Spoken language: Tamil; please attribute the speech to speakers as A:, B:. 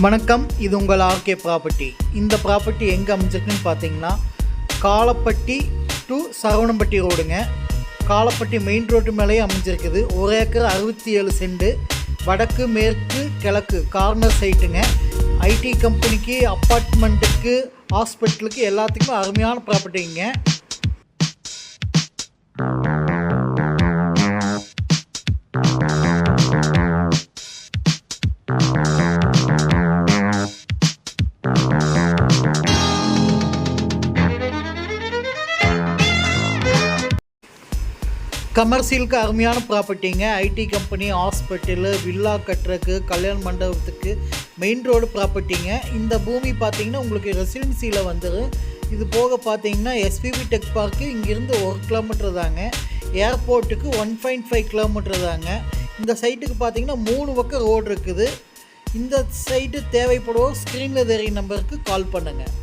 A: வணக்கம், இது உங்கள் ஆர்கே ப்ராப்பர்ட்டி. இந்த ப்ராப்பர்ட்டி எங்கே அமைஞ்சிருக்குன்னு பார்த்தீங்கன்னா, காலப்பட்டி டு சரவணம்பட்டி ரோடுங்க. காலப்பட்டி மெயின் ரோட்டு மேலேயே அமைஞ்சிருக்குது. 1 ஏக்கர் 67 சென்ட், வடக்கு மேற்கு கிழக்கு கார்னர் சைட்டுங்க. ஐடி கம்பெனிக்கு, அப்பார்ட்மெண்ட்டுக்கு, ஹாஸ்பிட்டலுக்கு எல்லாத்துக்குமே அருமையான ப்ராப்பர்ட்டிங்க. கமர்ஷியலுக்கு அருமையான ப்ராப்பர்ட்டிங்க. ஐடி கம்பெனி, ஹாஸ்பிட்டலு, வில்லா கட்டுறதுக்கு, கல்யாண மண்டபத்துக்கு மெயின் ரோடு ப்ராப்பர்ட்டிங்க. இந்த பூமி பார்த்தீங்கன்னா உங்களுக்கு ரெசிடென்சியில் வந்துடும். இது போக பார்த்தீங்கன்னா எஸ்பிபி டெக் பார்க்கு இங்கேருந்து 1 கிலோமீட்டர் தாங்க. ஏர்போர்ட்டுக்கு 1.5 கிலோமீட்டர் தாங்க. இந்த சைட்டுக்கு பார்த்தீங்கன்னா 3 பக்கம் ரோடு இருக்குது. இந்த சைட்டு தேவைப்படுவோம் ஸ்க்ரீனில் தெரியும் நம்பருக்கு கால் பண்ணுங்கள்.